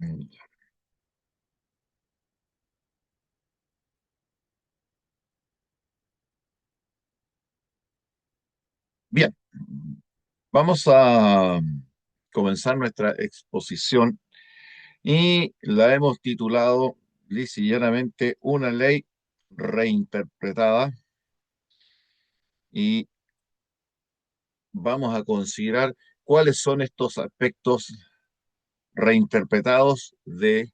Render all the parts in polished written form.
Mm, Bien, vamos a comenzar nuestra exposición y la hemos titulado lisa y llanamente Una ley reinterpretada, y vamos a considerar cuáles son estos aspectos reinterpretados de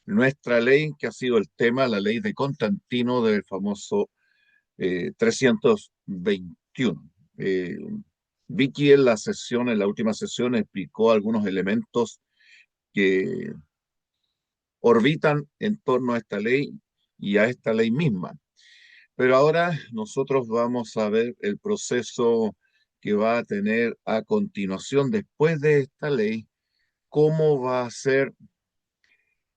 nuestra ley, que ha sido el tema, la ley de Constantino del famoso 321. Eh, Vicky en la última sesión, explicó algunos elementos que orbitan en torno a esta ley y a esta ley misma. Pero ahora nosotros vamos a ver el proceso que va a tener a continuación después de esta ley, cómo va a ser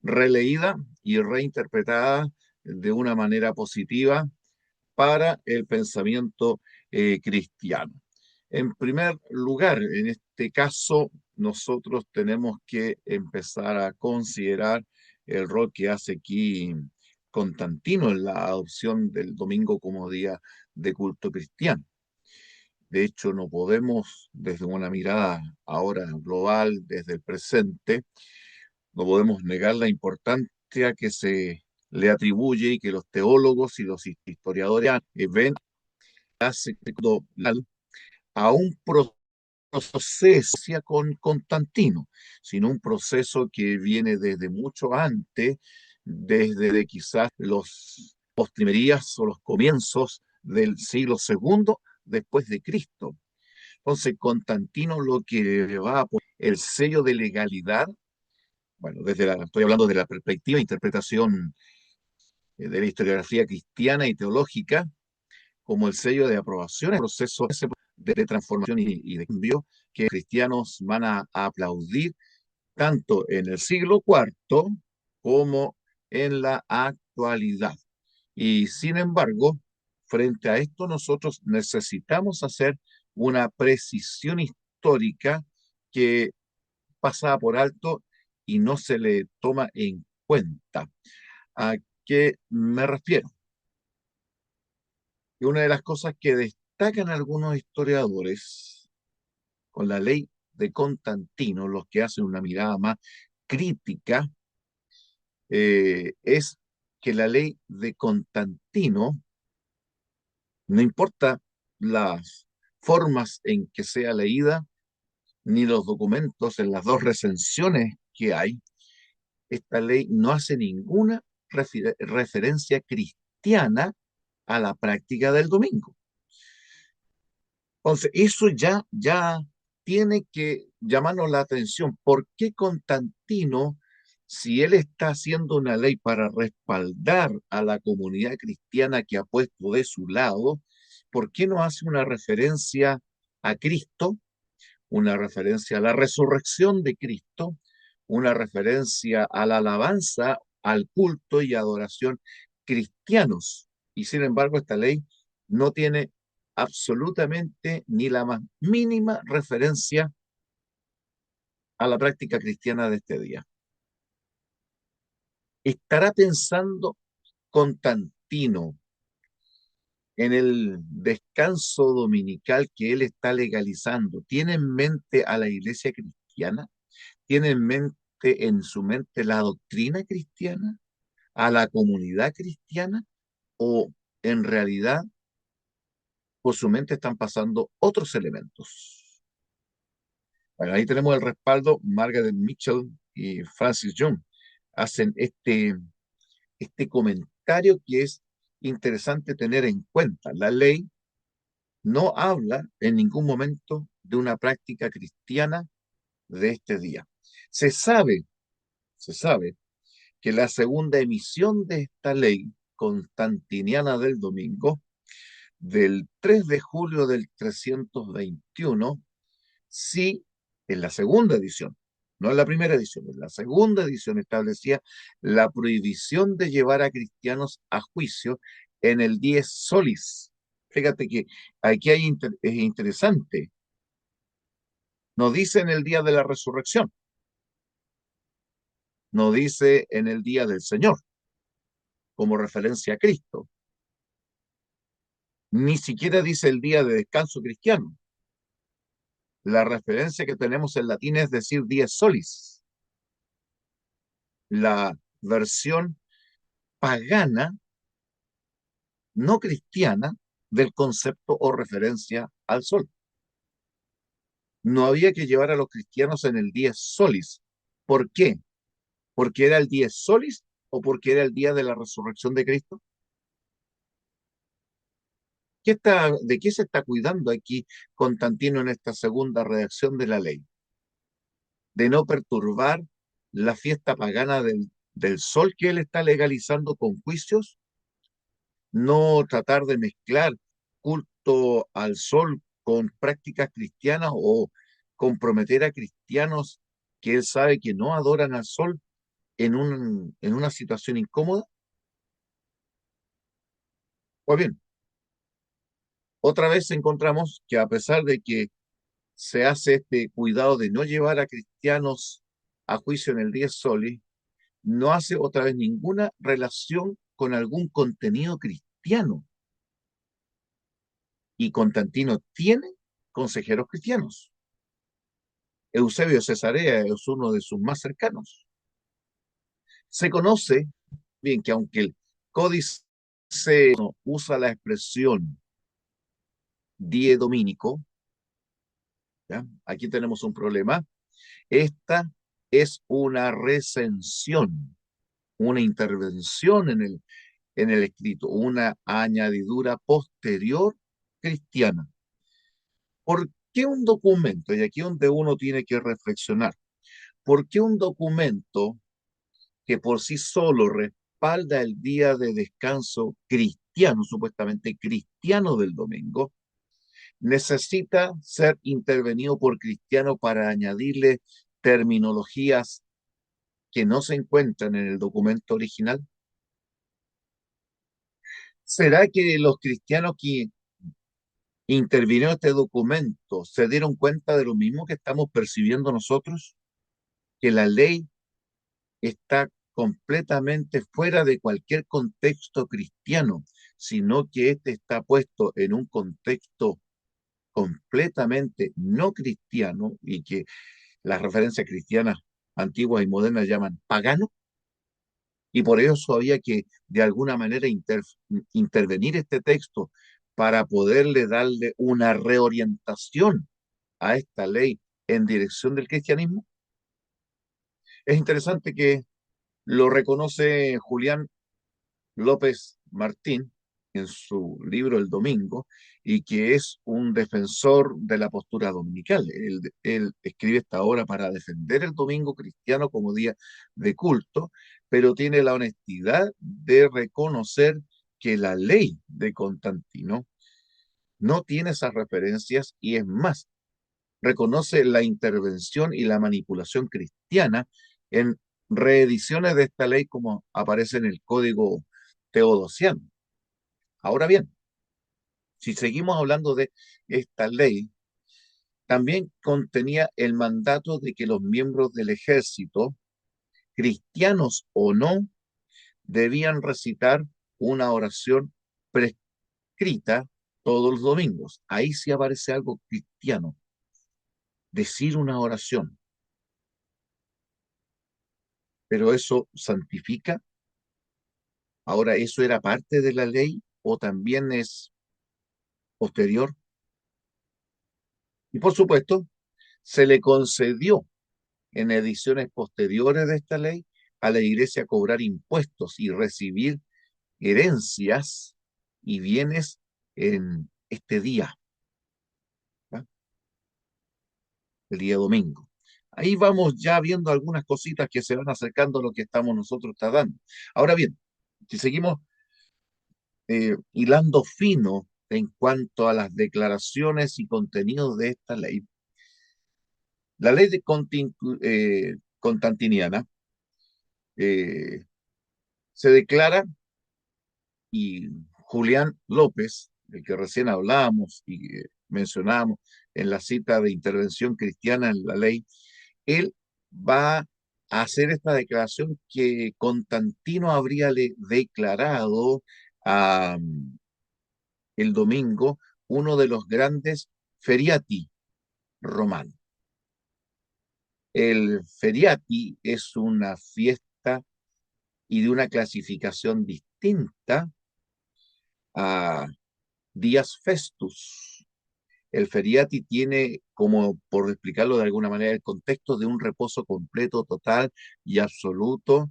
releída y reinterpretada de una manera positiva para el pensamiento cristiano. En primer lugar, en este caso, nosotros tenemos que empezar a considerar el rol que hace aquí Constantino en la adopción del domingo como día de culto cristiano. De hecho, no podemos, desde una mirada ahora global, desde el presente, no podemos negar la importancia que se le atribuye y que los teólogos y los historiadores ven a un proceso con Constantino, sino un proceso que viene desde mucho antes, desde quizás los postrimerías o los comienzos del siglo segundo después de Cristo. Entonces, Constantino lo que le va a poner el sello de legalidad, bueno, estoy hablando de la perspectiva e interpretación de la historiografía cristiana y teológica, como el sello de aprobación el proceso de transformación y de cambio que cristianos van a aplaudir tanto en el siglo cuarto como en la actualidad. Y sin embargo, frente a esto, nosotros necesitamos hacer una precisión histórica que pasa por alto y no se le toma en cuenta. ¿A qué me refiero? Que una de las cosas que destacan algunos historiadores con la ley de Constantino, los que hacen una mirada más crítica, es que la ley de Constantino, no importa las formas en que sea leída, ni los documentos en las dos recensiones que hay, esta ley no hace ninguna referencia cristiana a la práctica del domingo. Entonces, eso ya tiene que llamarnos la atención. ¿Por qué Constantino, si él está haciendo una ley para respaldar a la comunidad cristiana que ha puesto de su lado, por qué no hace una referencia a Cristo, una referencia a la resurrección de Cristo, una referencia a la alabanza, al culto y adoración cristianos? Y sin embargo, esta ley no tiene absolutamente ni la más mínima referencia a la práctica cristiana de este día. ¿Estará pensando Constantino en el descanso dominical que él está legalizando? ¿Tiene en mente a la iglesia cristiana? ¿Tiene en mente, en su mente, la doctrina cristiana, a la comunidad cristiana? ¿O en realidad por su mente están pasando otros elementos? Bueno, ahí tenemos el respaldo. Margaret Mitchell y Francis Young hacen este comentario que es interesante tener en cuenta. La ley no habla en ningún momento de una práctica cristiana de este día. Se sabe, se sabe que la segunda emisión de esta ley constantiniana del domingo, del 3 de julio del 321, sí, en la segunda edición, no en la primera edición, en la segunda edición establecía la prohibición de llevar a cristianos a juicio en el dies solis. Fíjate que aquí es interesante, no dice en el día de la resurrección, no dice en el día del Señor, como referencia a Cristo, ni siquiera dice el día de descanso cristiano. La referencia que tenemos en latín es decir dies solis, la versión pagana, no cristiana, del concepto o referencia al sol. No había que llevar a los cristianos en el dies solis. ¿Por qué? ¿Porque era el dies solis o porque era el día de la resurrección de Cristo? ¿De qué se está cuidando aquí Constantino en esta segunda redacción de la ley? De no perturbar la fiesta pagana del sol que él está legalizando con juicios, no tratar de mezclar culto al sol con prácticas cristianas o comprometer a cristianos que él sabe que no adoran al sol en una situación incómoda. Pues bien, otra vez encontramos que a pesar de que se hace este cuidado de no llevar a cristianos a juicio en el día Soli, no hace otra vez ninguna relación con algún contenido cristiano. Y Constantino tiene consejeros cristianos. Eusebio Cesarea es uno de sus más cercanos. Se conoce bien que aunque el códice usa la expresión die dominico, ¿ya? Aquí tenemos un problema. Esta es una recensión, una intervención en el escrito, una añadidura posterior cristiana. ¿Por qué un documento? Y aquí es donde uno tiene que reflexionar. ¿Por qué un documento que por sí solo respalda el día de descanso cristiano, supuestamente cristiano del domingo, necesita ser intervenido por cristiano para añadirle terminologías que no se encuentran en el documento original? ¿Será que los cristianos que intervinieron en este documento se dieron cuenta de lo mismo que estamos percibiendo nosotros? Que la ley está completamente fuera de cualquier contexto cristiano, sino que este está puesto en un contexto completamente no cristiano y que las referencias cristianas antiguas y modernas llaman pagano, y por eso había que de alguna manera intervenir este texto para poderle darle una reorientación a esta ley en dirección del cristianismo. Es interesante que lo reconoce Julián López Martín en su libro El Domingo, y que es un defensor de la postura dominical. Él escribe esta obra para defender el domingo cristiano como día de culto, pero tiene la honestidad de reconocer que la ley de Constantino no tiene esas referencias y es más, reconoce la intervención y la manipulación cristiana en reediciones de esta ley como aparece en el Código Teodosiano. Ahora bien, si seguimos hablando de esta ley, también contenía el mandato de que los miembros del ejército, cristianos o no, debían recitar una oración prescrita todos los domingos. Ahí sí aparece algo cristiano, decir una oración, pero eso santifica. Ahora, ¿eso era parte de la ley o también es posterior? Y por supuesto, se le concedió en ediciones posteriores de esta ley a la iglesia cobrar impuestos y recibir herencias y bienes en este día, ¿ya? El día domingo. Ahí vamos ya viendo algunas cositas que se van acercando a lo que estamos nosotros tratando. Ahora bien, si seguimos hilando fino en cuanto a las declaraciones y contenidos de esta ley, la ley de Constantiniana eh, se declara, y Julián López, del que recién hablábamos y mencionábamos en la cita de intervención cristiana en la ley, él va hacer esta declaración que Constantino habría declarado ah, el domingo uno de los grandes feriati romanos. El feriati es una fiesta y de una clasificación distinta a días festus. El feriati tiene, como por explicarlo de alguna manera, el contexto de un reposo completo, total y absoluto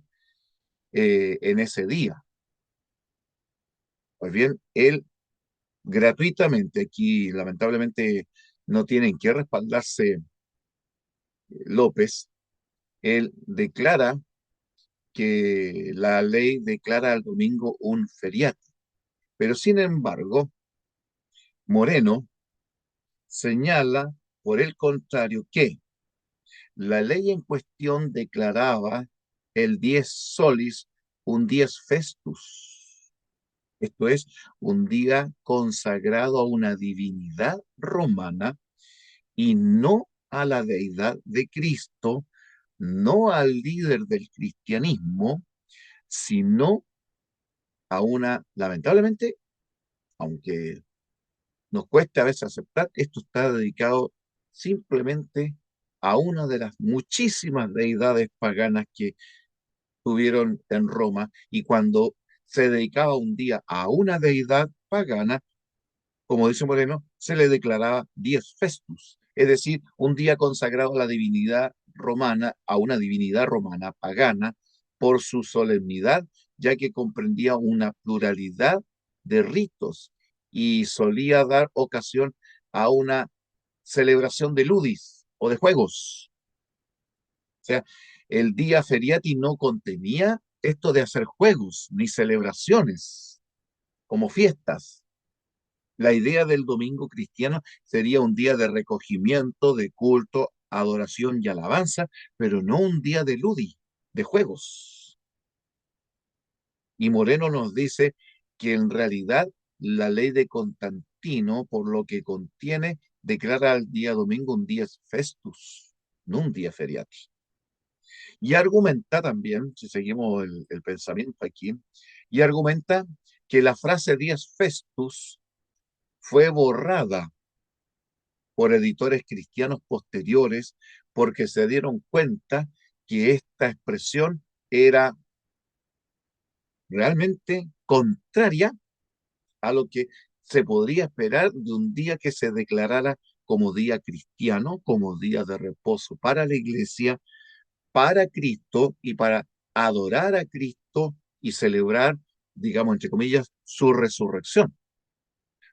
en ese día. Pues bien, él gratuitamente, aquí lamentablemente no tienen que respaldarse López, él declara que la ley declara al domingo un feriado. Pero sin embargo, Moreno señala, por el contrario, que la ley en cuestión declaraba el dies solis un dies festus. Esto es, un día consagrado a una divinidad romana y no a la deidad de Cristo, no al líder del cristianismo, sino a una, lamentablemente, aunque nos cuesta a veces aceptar, esto está dedicado simplemente a una de las muchísimas deidades paganas que tuvieron en Roma, y cuando se dedicaba un día a una deidad pagana, como dice Moreno, se le declaraba dies festus, es decir, un día consagrado a la divinidad romana, a una divinidad romana pagana, por su solemnidad, ya que comprendía una pluralidad de ritos y solía dar ocasión a una celebración de ludis o de juegos. O sea, el día feriati no contenía esto de hacer juegos ni celebraciones como fiestas. La idea del domingo cristiano sería un día de recogimiento, de culto, adoración y alabanza, pero no un día de ludi, de juegos. Y Moreno nos dice que en realidad la ley de Constantino, por lo que contiene, declara al día domingo un día festus, no un día feriado. Y argumenta también, si seguimos el pensamiento aquí, y argumenta que la frase dies festus fue borrada por editores cristianos posteriores porque se dieron cuenta que esta expresión era realmente contraria a lo que se podría esperar de un día que se declarara como día cristiano, como día de reposo para la iglesia, para Cristo y para adorar a Cristo y celebrar, digamos, entre comillas, su resurrección.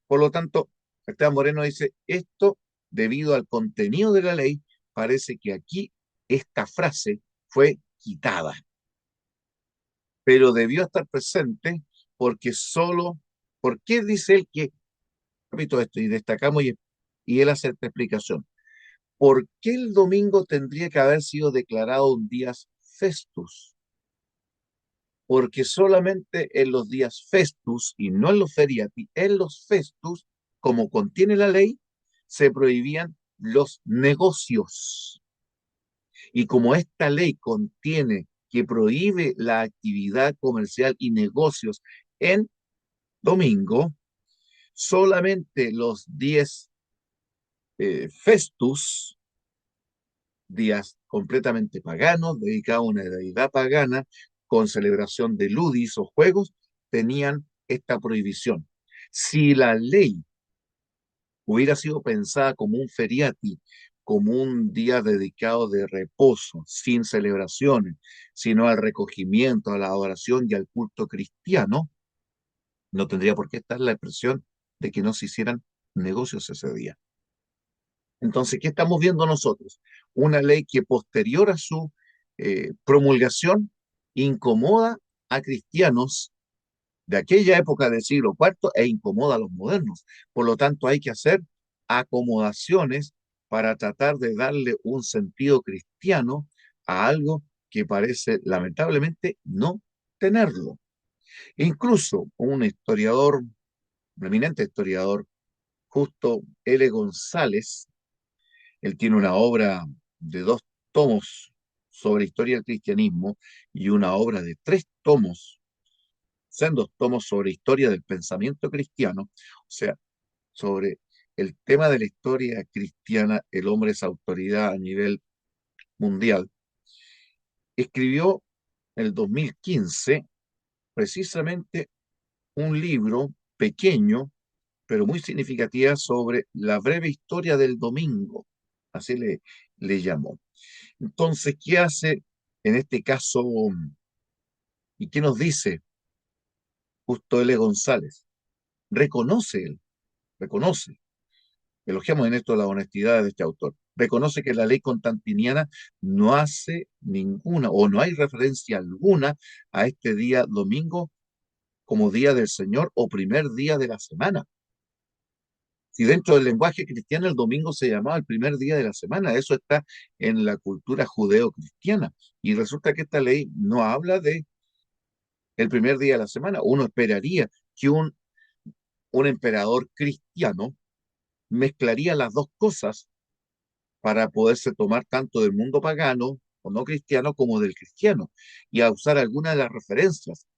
Por lo tanto, Esteban Moreno dice, esto, debido al contenido de la ley, parece que aquí esta frase fue quitada, pero debió estar presente porque solo, ¿por qué dice él que, repito esto y destacamos y él hace esta explicación? ¿Por qué el domingo tendría que haber sido declarado un día festus? Porque solamente en los días festus y no en los feriati, en los festus, como contiene la ley, se prohibían los negocios. Y como esta ley contiene que prohíbe la actividad comercial y negocios en domingo, solamente los 10 festus, días completamente paganos, dedicados a una deidad pagana, con celebración de ludis o juegos, tenían esta prohibición. Si la ley hubiera sido pensada como un feriati, como un día dedicado de reposo, sin celebraciones, sino al recogimiento, a la adoración y al culto cristiano, no tendría por qué estar la expresión de que no se hicieran negocios ese día. Entonces, ¿qué estamos viendo nosotros? Una ley que posterior a su promulgación incomoda a cristianos de aquella época del siglo IV e incomoda a los modernos. Por lo tanto, hay que hacer acomodaciones para tratar de darle un sentido cristiano a algo que parece lamentablemente no tenerlo. Incluso un historiador, un eminente historiador, Justo L. González, él tiene una obra de 2 tomos sobre historia del cristianismo y una obra de 3 tomos, sendos tomos sobre historia del pensamiento cristiano, o sea, sobre el tema de la historia cristiana, el hombre es autoridad a nivel mundial. Escribió en el 2015 precisamente un libro pequeño, pero muy significativa, sobre la breve historia del domingo, así le llamó. Entonces, ¿qué hace en este caso y qué nos dice Justo L. González? Reconoce él, reconoce, elogiamos en esto la honestidad de este autor, reconoce que la ley constantiniana no hace ninguna o no hay referencia alguna a este día domingo como día del Señor o primer día de la semana. Si dentro del lenguaje cristiano el domingo se llamaba el primer día de la semana, eso está en la cultura judeo-cristiana. Y resulta que esta ley no habla de el primer día de la semana. Uno esperaría que un emperador cristiano mezclaría las dos cosas para poderse tomar tanto del mundo pagano o no cristiano como del cristiano y a usar algunas de las referencias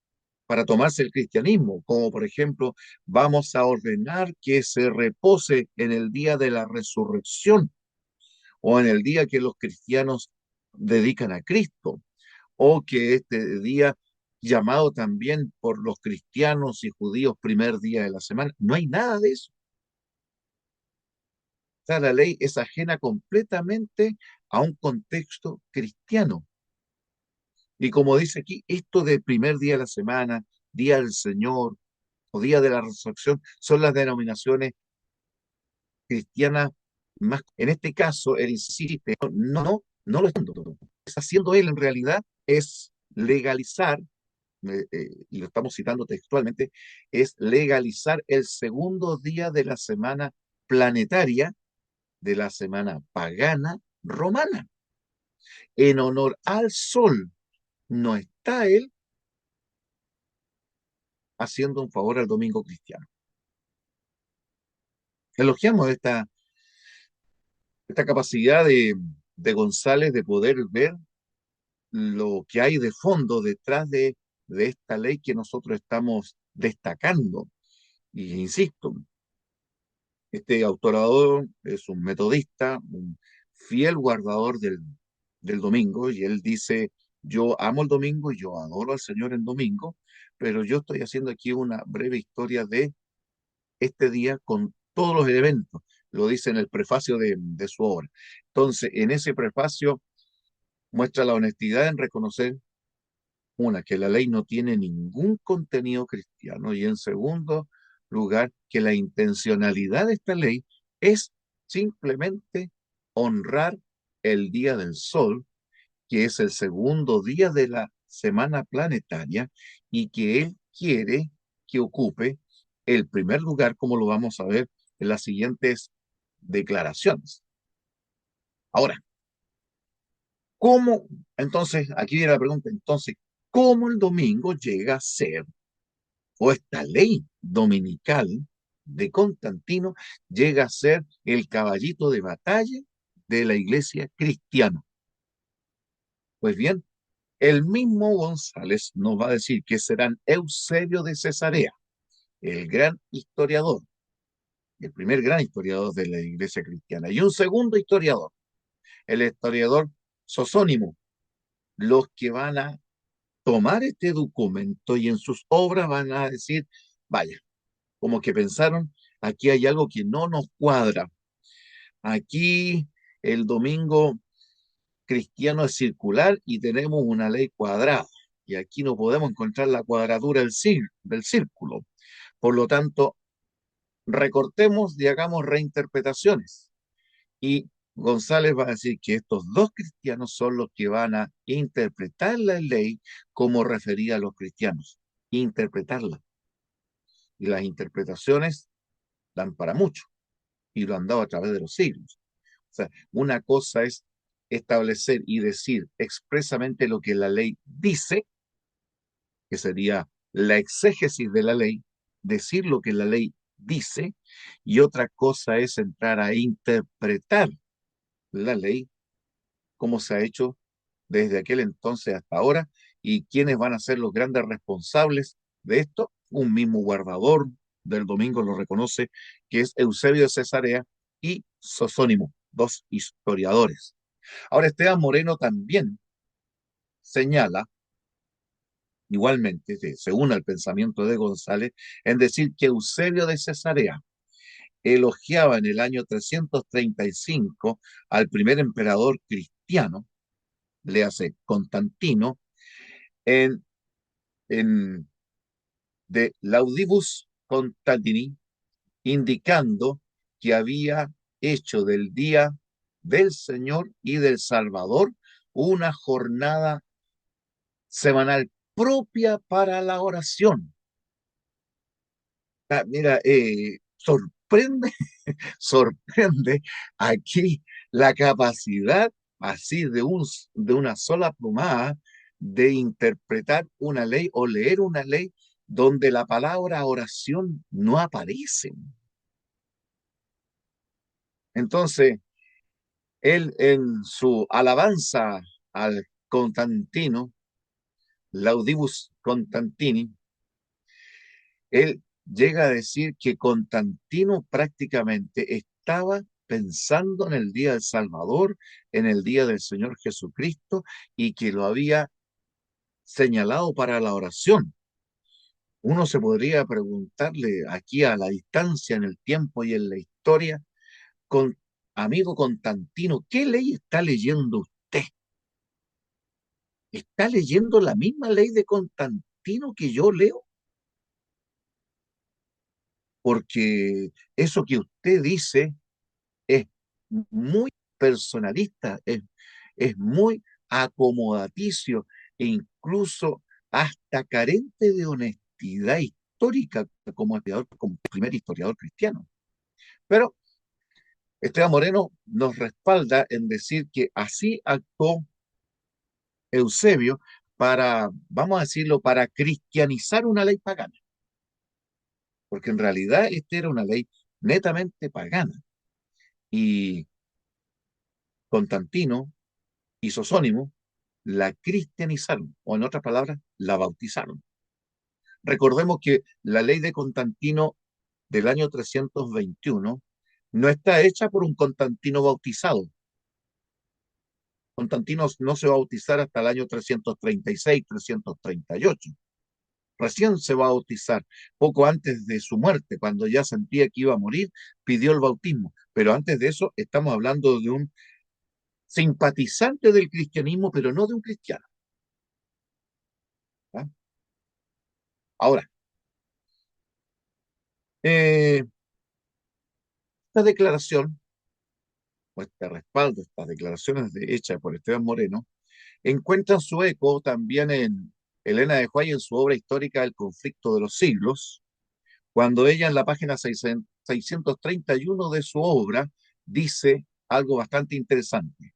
para tomarse el cristianismo, como por ejemplo, vamos a ordenar que se repose en el día de la resurrección o en el día que los cristianos dedican a Cristo, o que este día llamado también por los cristianos y judíos primer día de la semana, no hay nada de eso. O sea, la ley es ajena completamente a un contexto cristiano. Y como dice aquí, esto de primer día de la semana, día del Señor o día de la resurrección, son las denominaciones cristianas más. En este caso, él insiste, no lo está haciendo él en realidad es legalizar, y lo estamos citando textualmente, es legalizar el segundo día de la semana planetaria, de la semana pagana romana, en honor al sol. No está él haciendo un favor al domingo cristiano. Elogiamos esta capacidad de González de poder ver lo que hay de fondo detrás de esta ley que nosotros estamos destacando. Y insisto, este autorador es un metodista, un fiel guardador del domingo, y él dice, yo amo el domingo y yo adoro al Señor en domingo, pero yo estoy haciendo aquí una breve historia de este día con todos los elementos, lo dice en el prefacio de su obra. Entonces, en ese prefacio muestra la honestidad en reconocer, una, que la ley no tiene ningún contenido cristiano, y en segundo lugar, que la intencionalidad de esta ley es simplemente honrar el día del sol, que es el segundo día de la semana planetaria, y que él quiere que ocupe el primer lugar, como lo vamos a ver en las siguientes declaraciones. Ahora, ¿cómo? Entonces, aquí viene la pregunta, entonces, ¿cómo el domingo llega a ser, o esta ley dominical de Constantino llega a ser el caballito de batalla de la iglesia cristiana? Pues bien, el mismo González nos va a decir que serán Eusebio de Cesarea, el gran historiador, el primer gran historiador de la iglesia cristiana, y un segundo historiador, el historiador Sosónimo, los que van a tomar este documento y en sus obras van a decir, vaya, como que pensaron, aquí hay algo que no nos cuadra. Aquí el domingo cristiano es circular y tenemos una ley cuadrada. Y aquí no podemos encontrar la cuadratura del círculo. Por lo tanto, recortemos y hagamos reinterpretaciones. Y González va a decir que estos dos cristianos son los que van a interpretar la ley como referida a los cristianos. Interpretarla. Y las interpretaciones dan para mucho. Y lo han dado a través de los siglos. O sea, una cosa es establecer y decir expresamente lo que la ley dice, que sería la exégesis de la ley, decir lo que la ley dice, y otra cosa es entrar a interpretar la ley como se ha hecho desde aquel entonces hasta ahora. ¿Y quiénes van a ser los grandes responsables de esto? Un mismo guardador del domingo lo reconoce, que es Eusebio de Cesarea y Sosónimo, dos historiadores. Ahora, Esteban Moreno también señala, igualmente, que se une al pensamiento de González, en decir que Eusebio de Cesarea elogiaba en el año 335 al primer emperador cristiano, le hace Constantino, en, en de Laudibus Constantini, indicando que había hecho del Día del Señor y del Salvador una jornada semanal propia para la oración. Ah, mira, sorprende, sorprende aquí la capacidad así de una sola plumada de interpretar una ley o leer una ley donde la palabra oración no aparece. Entonces, él en su alabanza al Constantino, Laudibus Constantini, él llega a decir que Constantino prácticamente estaba pensando en el día del Salvador, en el día del Señor Jesucristo, y que lo había señalado para la oración. Uno se podría preguntarle aquí a la distancia, en el tiempo y en la historia, con amigo Constantino, ¿qué ley está leyendo usted? ¿Está leyendo la misma ley de Constantino que yo leo? Porque eso que usted dice es muy personalista, es muy acomodaticio e incluso hasta carente de honestidad histórica como historiador, como primer historiador cristiano. Pero Esteban Moreno nos respalda en decir que así actuó Eusebio para, vamos a decirlo, para cristianizar una ley pagana, porque en realidad esta era una ley netamente pagana. Y Constantino y Sosónimo la cristianizaron, o en otras palabras, la bautizaron. Recordemos que la ley de Constantino del año 321 no está hecha por un Constantino bautizado. Constantino no se va a bautizar hasta el año 336, 338. Recién se va a bautizar, poco antes de su muerte, cuando ya sentía que iba a morir, pidió el bautismo. Pero antes de eso estamos hablando de un simpatizante del cristianismo, pero no de un cristiano. ¿Ah? Ahora, eh, esta declaración, o este respaldo, estas declaraciones hechas por Esteban Moreno, encuentran su eco también en Elena de Huay en su obra histórica El conflicto de los siglos, cuando ella en la página 631 de su obra dice algo bastante interesante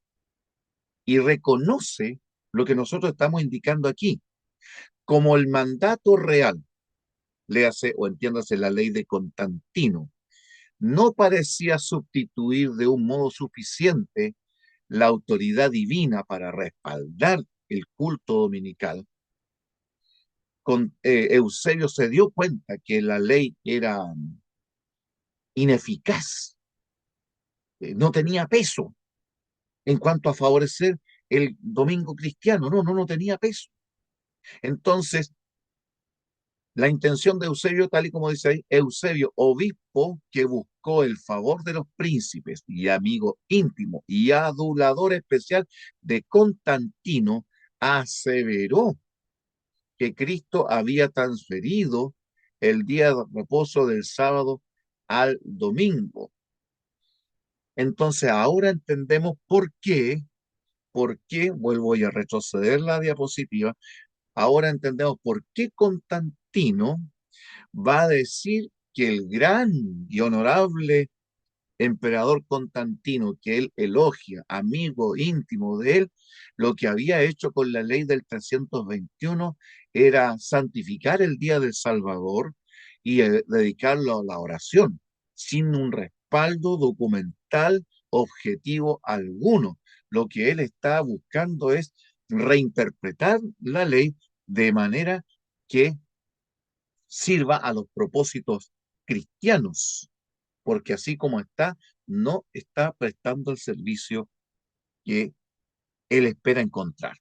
y reconoce lo que nosotros estamos indicando aquí, como el mandato real, léase o entiéndase la ley de Constantino, no parecía sustituir de un modo suficiente la autoridad divina para respaldar el culto dominical. Eusebio se dio cuenta que la ley era ineficaz, no tenía peso en cuanto a favorecer el domingo cristiano, no tenía peso. Entonces, la intención de Eusebio, tal y como dice ahí, Eusebio, obispo que buscó el favor de los príncipes y amigo íntimo y adulador especial de Constantino, aseveró que Cristo había transferido el día de reposo del sábado al domingo. Entonces ahora entendemos por qué, vuelvo a retroceder la diapositiva, ahora entendemos por qué Constantino va a decir que el gran y honorable emperador Constantino, que él elogia, amigo íntimo de él, lo que había hecho con la ley del 321 era santificar el día del Salvador y dedicarlo a la oración, sin un respaldo documental objetivo alguno. Lo que él está buscando es reinterpretar la ley de manera que sirva a los propósitos cristianos, porque así como está, no está prestando el servicio que él espera encontrar.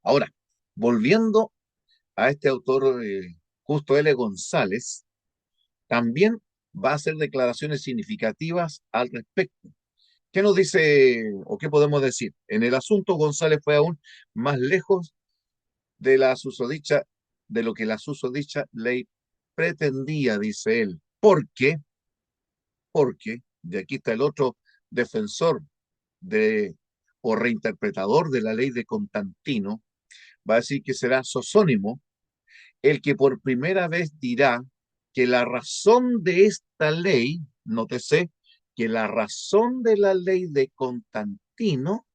Ahora, volviendo a este autor, Justo L. González, también va a hacer declaraciones significativas al respecto. ¿Qué nos dice o qué podemos decir? En el asunto, González fue aún más lejos de la susodicha, de lo que la susodicha ley pretendía, dice él. ¿Por qué? Porque, de aquí está el otro defensor de, o reinterpretador de la ley de Constantino, va a decir que será Sosónimo el que por primera vez dirá que la razón de esta ley, nótese, que la razón de la ley de Constantino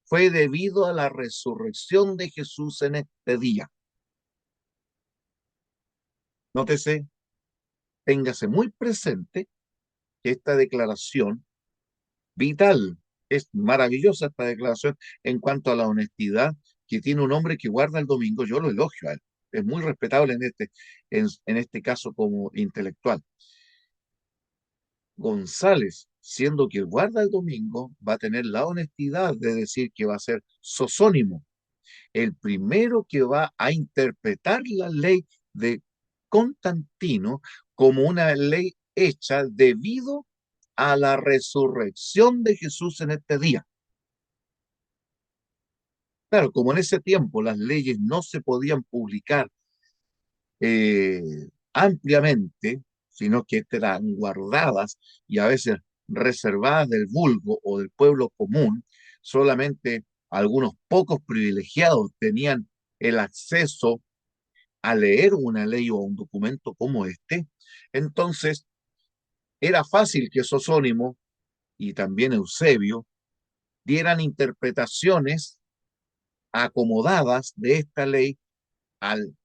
fue debido a la resurrección de Jesús en este día. Nótese, téngase muy presente que esta declaración vital, es maravillosa esta declaración en cuanto a la honestidad que tiene un hombre que guarda el domingo, yo lo elogio a él, es muy respetable en este caso como intelectual. González, siendo que guarda el domingo, va a tener la honestidad de decir que va a ser Sosónimo, el primero que va a interpretar la ley de Constantino como una ley hecha debido a la resurrección de Jesús en este día. Claro, como en ese tiempo las leyes no se podían publicar eh, ampliamente, sino que eran guardadas y a veces reservadas del vulgo o del pueblo común, solamente algunos pocos privilegiados tenían el acceso a leer una ley o un documento como este. Entonces, era fácil que Sosónimo y también Eusebio dieran interpretaciones acomodadas de esta ley al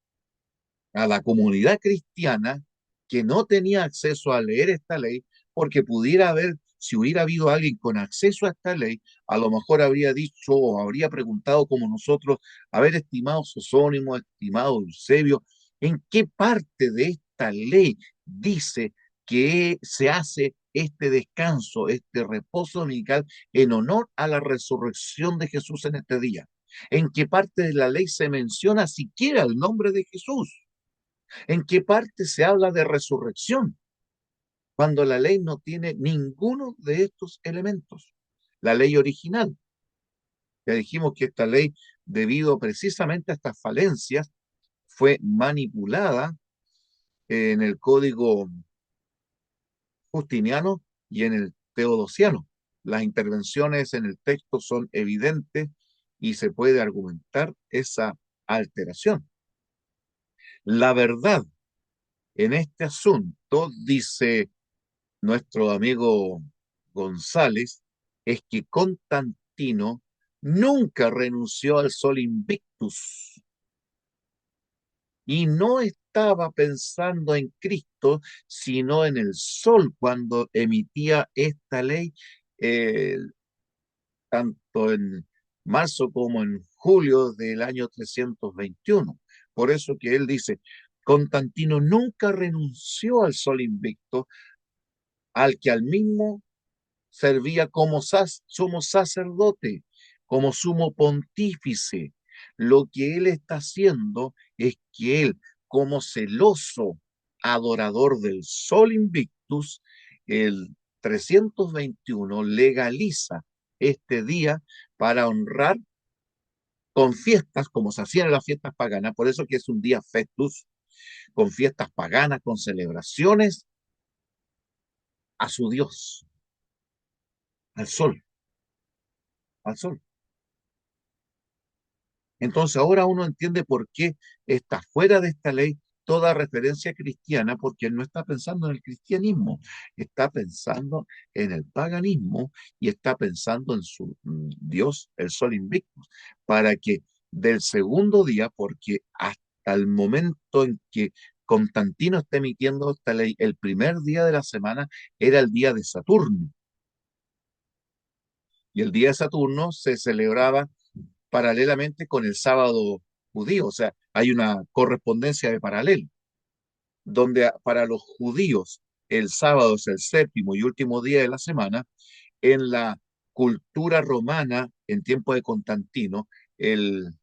a la comunidad cristiana que no tenía acceso a leer esta ley, porque pudiera haber, si hubiera habido alguien con acceso a esta ley, a lo mejor habría dicho o habría preguntado como nosotros, haber estimado Sosónimo, estimado Eusebio, ¿en qué parte de esta ley dice que se hace este descanso, este reposo dominical en honor a la resurrección de Jesús en este día? ¿En qué parte de la ley se menciona siquiera el nombre de Jesús? ¿En qué parte se habla de resurrección? Cuando la ley no tiene ninguno de estos elementos. La ley original. Ya dijimos que esta ley, debido precisamente a estas falencias, fue manipulada en el código justiniano y en el teodosiano. Las intervenciones en el texto son evidentes y se puede argumentar esa alteración. La verdad en este asunto, dice nuestro amigo González, es que Constantino nunca renunció al sol invictus y no estaba pensando en Cristo, sino en el sol cuando emitía esta ley, eh, tanto en marzo como en julio del año 321. Por eso que él dice, Constantino nunca renunció al sol invicto, al que al mismo servía como sumo sacerdote, como sumo pontífice. Lo que él está haciendo es que él, como celoso adorador del Sol Invictus, el 321 legaliza este día para honrar con fiestas, como se hacían en las fiestas paganas, por eso que es un día festus, con fiestas paganas, con celebraciones a su Dios, al sol, al sol. Entonces ahora uno entiende por qué está fuera de esta ley toda referencia cristiana, porque él no está pensando en el cristianismo, está pensando en el paganismo y está pensando en su Dios, el Sol Invictus, para que del segundo día, porque hasta el momento en que Constantino está emitiendo esta ley, el primer día de la semana era el día de Saturno, y el día de Saturno se celebraba paralelamente con el sábado judío, o sea, hay una correspondencia de paralelo, donde para los judíos el sábado es el séptimo y último día de la semana. En la cultura romana, en tiempo de Constantino, el,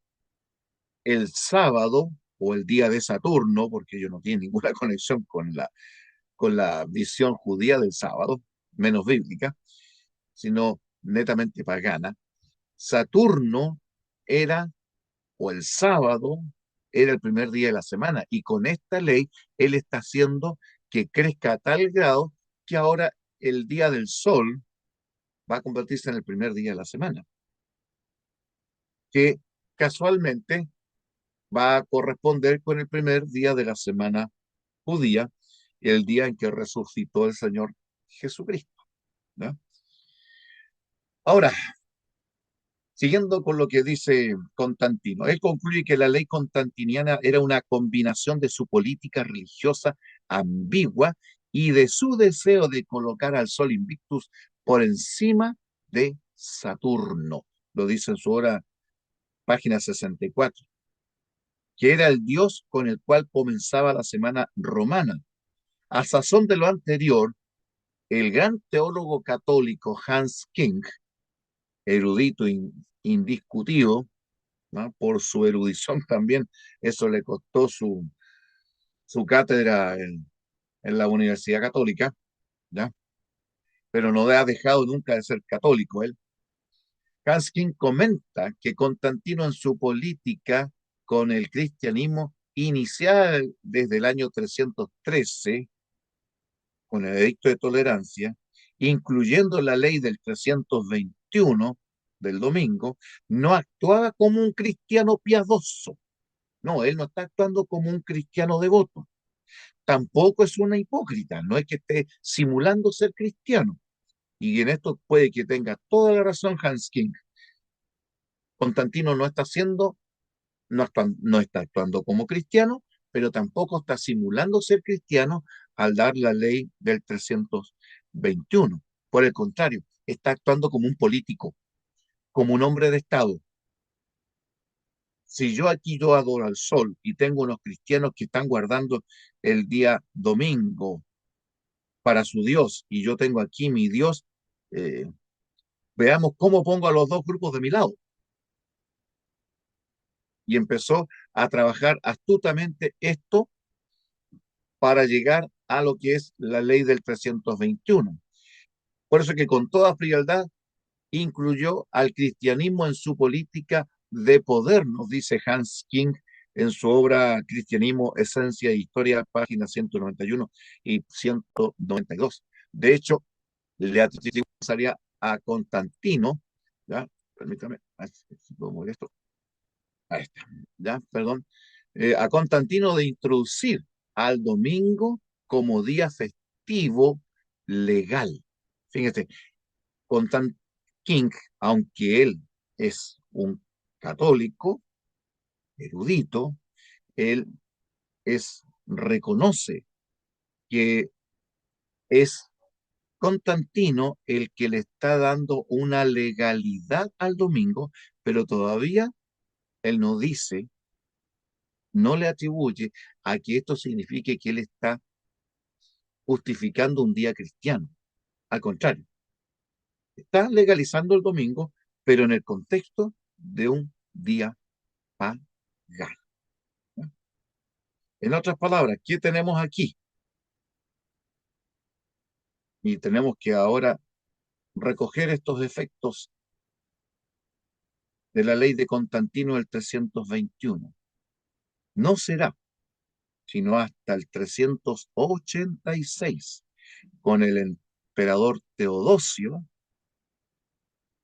el sábado o el día de Saturno, porque ellos no tienen ninguna conexión con la visión judía del sábado, menos bíblica, sino netamente pagana. Saturno era, o el sábado, era el primer día de la semana, y con esta ley él está haciendo que crezca a tal grado que ahora el día del sol va a convertirse en el primer día de la semana, que casualmente va a corresponder con el primer día de la semana judía, el día en que resucitó el Señor Jesucristo, ¿no? Ahora, siguiendo con lo que dice Constantino, él concluye que la ley constantiniana era una combinación de su política religiosa ambigua y de su deseo de colocar al Sol Invictus por encima de Saturno. Lo dice en su obra, página 64, que era el dios con el cual comenzaba la semana romana. A sazón de lo anterior, el gran teólogo católico Hans King, erudito indiscutido, ¿no? Por su erudición también, eso le costó su cátedra en la Universidad Católica, ¿ya? Pero no ha dejado nunca de ser católico él. Hanskin comenta que Constantino en su política con el cristianismo iniciada desde el año 313, con el edicto de tolerancia, incluyendo la ley del 321 del domingo, no actuaba como un cristiano piadoso. No, él no está actuando como un cristiano devoto. Tampoco es una hipócrita, no es que esté simulando ser cristiano. Y en esto puede que tenga toda la razón Hans King. Constantino no está haciendo, no está actuando como cristiano, pero tampoco está simulando ser cristiano al dar la ley del 321. Por el contrario, está actuando como un político, como un hombre de Estado. Si yo adoro al sol y tengo unos cristianos que están guardando el día domingo para su Dios y yo tengo aquí mi Dios, eh, veamos cómo pongo a los dos grupos de mi lado. Y empezó a trabajar astutamente esto para llegar a lo que es la ley del 321. Por eso que con toda frialdad incluyó al cristianismo en su política de poder, nos dice Hans King en su obra Cristianismo, Esencia e Historia, páginas 191 y 192. De hecho, le atribuiría a Constantino, ¿ya? Permítame, si puedo mover esto, ahí está, ya, perdón, a Constantino de introducir al domingo como día festivo legal. Fíjate, Constantino King, aunque él es un católico erudito, él reconoce que es Constantino el que le está dando una legalidad al domingo, pero todavía él no dice, no le atribuye a que esto signifique que él está justificando un día cristiano. Al contrario, está legalizando el domingo, pero en el contexto de un día pagano. En otras palabras, ¿qué tenemos aquí? Y tenemos que ahora recoger estos efectos de la ley de Constantino del 321. No será sino hasta el 386, con el emperador Teodosio,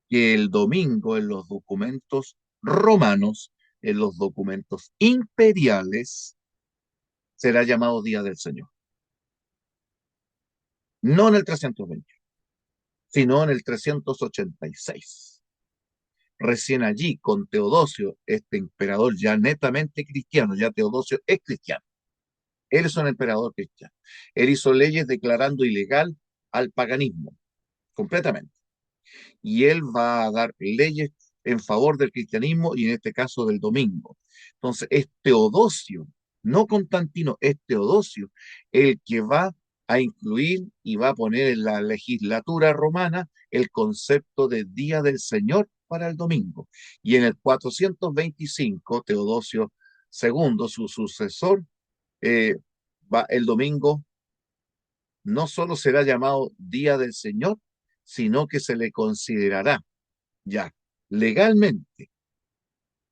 que el domingo en los documentos romanos, en los documentos imperiales, será llamado Día del Señor. No en el 320, sino en el 386. Recién allí, con Teodosio, este emperador ya netamente cristiano, ya Teodosio es cristiano. Él es un emperador cristiano. Él hizo leyes declarando ilegal al paganismo, completamente. Y él va a dar leyes en favor del cristianismo y en este caso del domingo. Entonces, es Teodosio, no Constantino, es Teodosio el que va a incluir y va a poner en la legislatura romana el concepto de Día del Señor para el domingo. Y en el 425, Teodosio II, su sucesor, el domingo no solo será llamado Día del Señor, sino que se le considerará ya legalmente,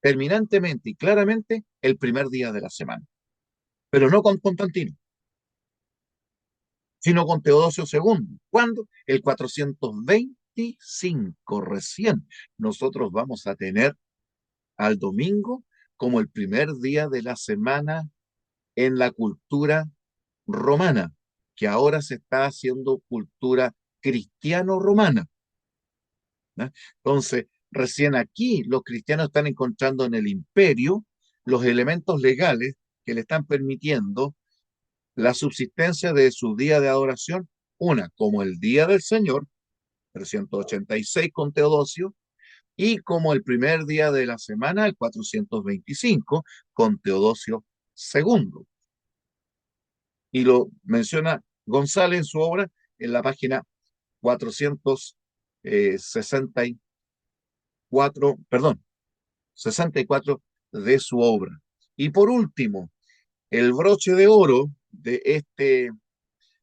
terminantemente y claramente el primer día de la semana. Pero no con Constantino, sino con Teodosio II. ¿Cuándo? El 425 recién nosotros vamos a tener al domingo como el primer día de la semana en la cultura romana, que ahora se está haciendo cultura cristiano-romana, ¿no? Entonces, recién aquí los cristianos están encontrando en el imperio los elementos legales que le están permitiendo la subsistencia de su día de adoración, una como el Día del Señor, 386 con Teodosio, y como el primer día de la semana, el 425, con Teodosio II. Y lo menciona González en su obra en la página 464, perdón, 64 de su obra. Y por último, el broche de oro de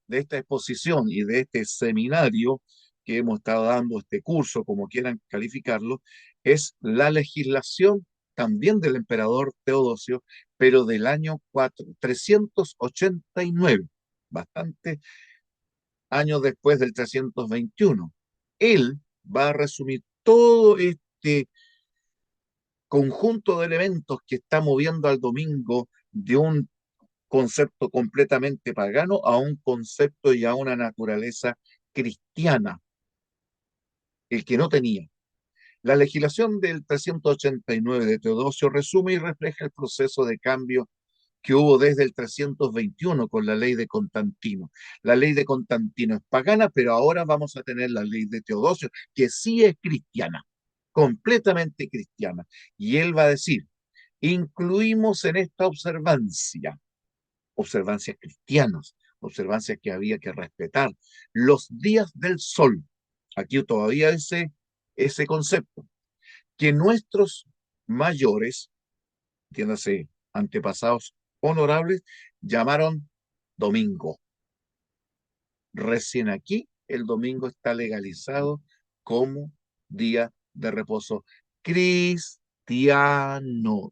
esta exposición y de este seminario que hemos estado dando, este curso, como quieran calificarlo, es la legislación también del emperador Teodosio, pero del año 389, bastante años después del 321. Él va a resumir todo este conjunto de elementos que está moviendo al domingo de un concepto completamente pagano a un concepto y a una naturaleza cristiana, el que no tenía. La legislación del 389 de Teodosio resume y refleja el proceso de cambio que hubo desde el 321 con la ley de Constantino. La ley de Constantino es pagana, pero ahora vamos a tener la ley de Teodosio, que sí es cristiana, completamente cristiana. Y él va a decir, incluimos en esta observancias cristianas, observancias que había que respetar, los días del sol. Aquí todavía ese concepto, que nuestros mayores, entiéndase, antepasados honorables, llamaron domingo. Recién aquí el domingo está legalizado como día de reposo cristiano,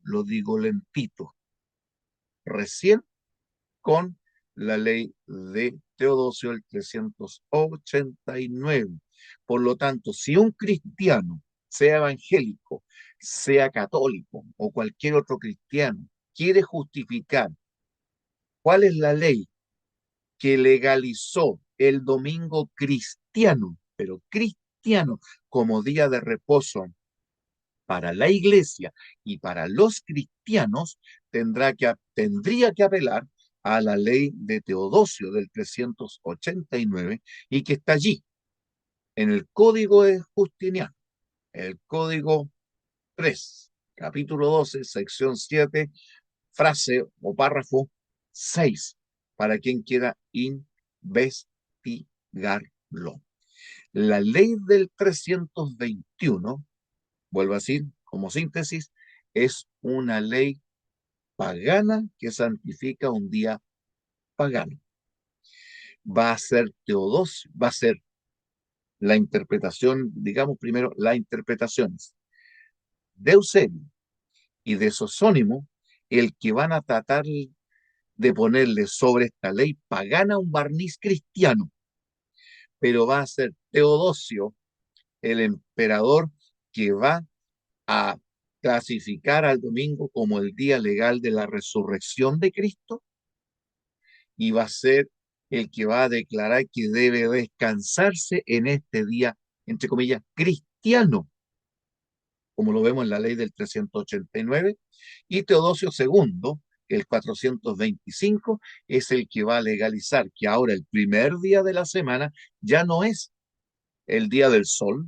lo digo lentito, recién con la ley de Teodosio el 389. Por lo tanto, si un cristiano, sea evangélico, sea católico o cualquier otro cristiano, quiere justificar cuál es la ley que legalizó el domingo cristiano, pero cristiano como día de reposo para la iglesia y para los cristianos, tendría que apelar a la ley de Teodosio del 389 y que está allí, en el Código de Justiniano, el Código 3, capítulo 12, sección 7, frase o párrafo 6, para quien quiera investigarlo. La ley del 321, vuelvo a decir, como síntesis, es una ley pagana que santifica un día pagano. Va a ser Teodosio, va a ser la interpretación, digamos primero, las interpretaciones de Eusebio y de Sosónimo, el que van a tratar de ponerle sobre esta ley pagana un barniz cristiano, pero va a ser Teodosio, el emperador, que va a clasificar al domingo como el día legal de la resurrección de Cristo y va a ser el que va a declarar que debe descansarse en este día, entre comillas, cristiano, como lo vemos en la ley del 389, y Teodosio II, el 425, es el que va a legalizar que ahora el primer día de la semana ya no es el día del sol,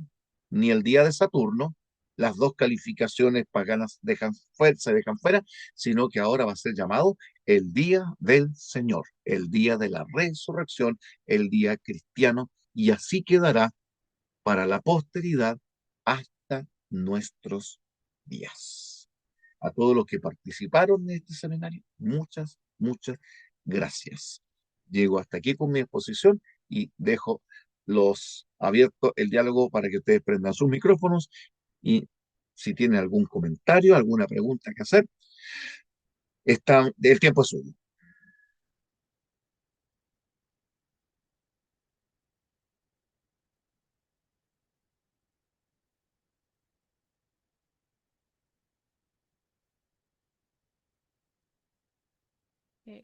ni el día de Saturno, las dos calificaciones paganas dejan fuera, se dejan fuera, sino que ahora va a ser llamado el Día del Señor, el Día de la Resurrección, el Día cristiano, y así quedará para la posteridad hasta nuestros días. A todos los que participaron en este seminario, muchas, muchas gracias. Llego hasta aquí con mi exposición y dejo los abiertos el diálogo para que ustedes prendan sus micrófonos y si tienen algún comentario, alguna pregunta que hacer, el tiempo es suyo.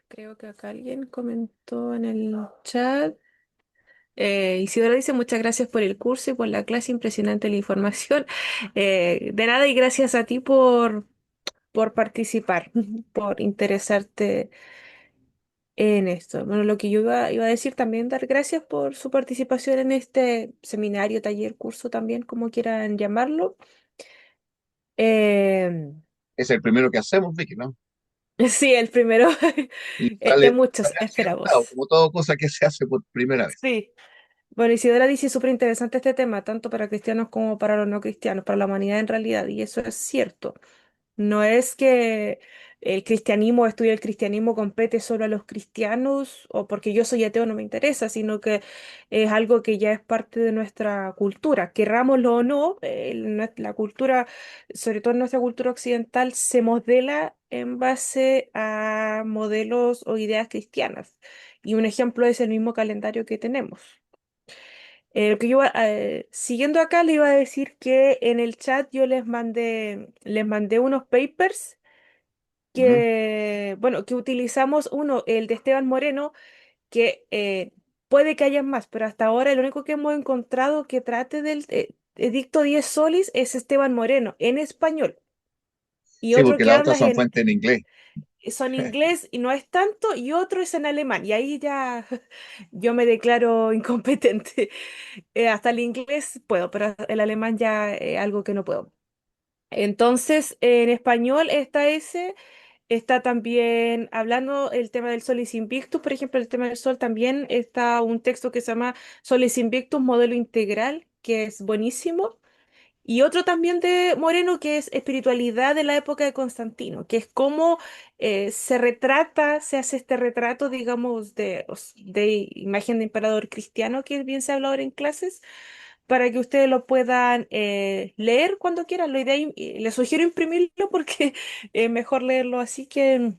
Creo que acá alguien comentó en el chat. Isidora dice muchas gracias por el curso y por la clase, impresionante la información. De nada y gracias a ti por participar, por interesarte en esto. Bueno, lo que yo iba a decir también, dar gracias por su participación en este seminario, taller, curso también, como quieran llamarlo. Eh, Es el primero que hacemos, Vicky, ¿no? sí, el primero Y de sale muchos, accidentado, esperamos. como toda cosa que se hace por primera vez. Sí. Bueno, Isidora dice súper interesante este tema, tanto para cristianos como para los no cristianos, para la humanidad en realidad, y eso es cierto. No es que el cristianismo, estudiar el cristianismo compete solo a los cristianos o porque yo soy ateo no me interesa, sino que es algo que ya es parte de nuestra cultura. Querrámoslo o no, la cultura, sobre todo en nuestra cultura occidental, se modela en base a modelos o ideas cristianas. Y un ejemplo es el mismo calendario que tenemos. Lo que siguiendo acá, le iba a decir que en el chat yo les mandé unos papers ¿Mm? que, bueno, que utilizamos uno, el de Esteban Moreno, que puede que haya más, pero hasta ahora el único que hemos encontrado que trate del Edicto 10 Solis es Esteban Moreno, en español, y Sí, otro porque que las otras hablas son fuentes en inglés. son inglés y no es tanto, y otro es en alemán, y ahí ya yo me declaro incompetente. Hasta el inglés puedo, pero el alemán ya es algo que no puedo. Entonces, en español está ese, está también hablando el tema del Solis Invictus, por ejemplo, el tema del sol también está un texto que se llama Solis Invictus, modelo integral, que es buenísimo. Y otro también de Moreno que es espiritualidad de la época de Constantino, que es cómo se retrata, se hace este retrato, digamos, de imagen de emperador cristiano, que bien se habla ahora en clases, para que ustedes lo puedan leer cuando quieran. La idea, les sugiero imprimirlo porque es mejor leerlo así que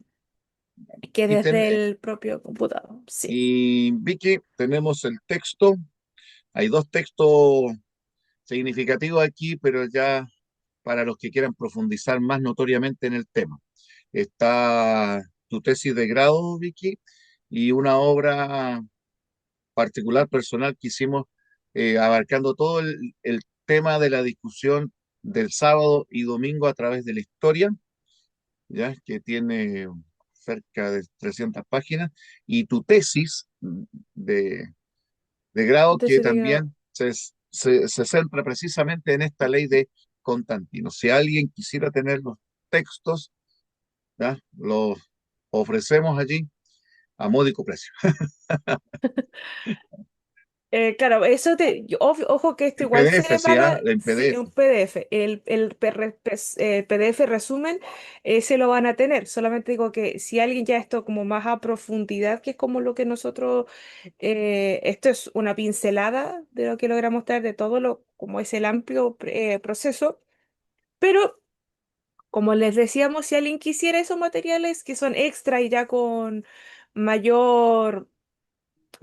Y, desde el propio computador. Sí. y Vicky, tenemos el texto. Hay dos textos significativos aquí, pero ya para los que quieran profundizar más notoriamente en el tema. Está tu tesis de grado, Vicky, y una obra particular, personal, que hicimos abarcando todo el tema de la discusión del sábado y domingo a través de la historia, ya que tiene cerca de 300 páginas, y tu tesis de grado que Entonces, también se centra precisamente en esta ley de Constantino. Si alguien quisiera tener los textos, ¿ya? Los ofrecemos allí a módico precio. claro, eso ojo que esto En igual PDF, se sí, van ¿ah? a, En sí, PDF. un PDF, PDF resumen, ese lo van a tener, solamente digo que si alguien ya esto como más a profundidad, que es como lo que nosotros, esto es una pincelada de lo que logramos traer de todo lo, como es el amplio proceso, pero como les decíamos, si alguien quisiera esos materiales que son extra y ya con mayor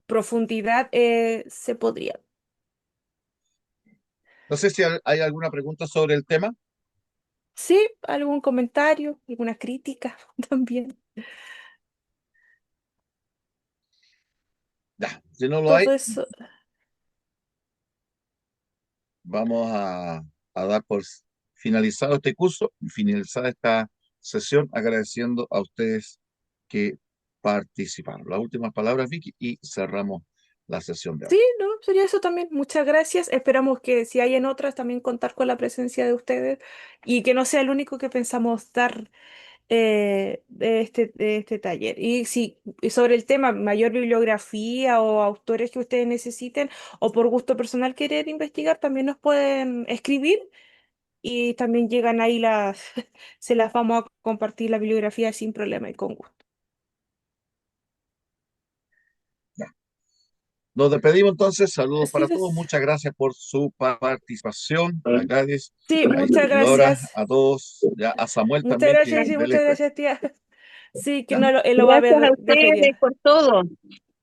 profundidad, se podría. No sé si hay alguna pregunta sobre el tema. Sí, algún comentario, alguna crítica también. Ya, si no lo hay, Todo eso. vamos a dar por finalizado este curso y finalizada esta sesión, agradeciendo a ustedes que participaron. Las últimas palabras, Vicky, y cerramos la sesión de Sí, ahora. no, sería eso también. Muchas gracias. Esperamos que si hay en otras también contar con la presencia de ustedes y que no sea el único que pensamos dar de este taller. Y si y sobre el tema, mayor bibliografía o autores que ustedes necesiten o por gusto personal querer investigar, también nos pueden escribir y también llegan ahí las, se las vamos a compartir la bibliografía sin problema y con gusto. Ya. Nos despedimos entonces, saludos Así para todos, es. muchas gracias por su participación, a Gladys, Sí, a muchas Isidora, gracias. a todos, ya a Samuel Muchas también, gracias que y dele, muchas gracias, tía. Sí, que ya, no él lo va a Gracias a ver de ustedes día. por todo.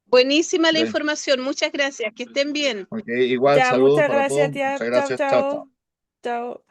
Buenísima la de- información. Muchas gracias. Que estén bien. ok, igual Ya, saludos muchas para gracias, todos, tía. muchas Chao, gracias, chao, chao. chao. Chao.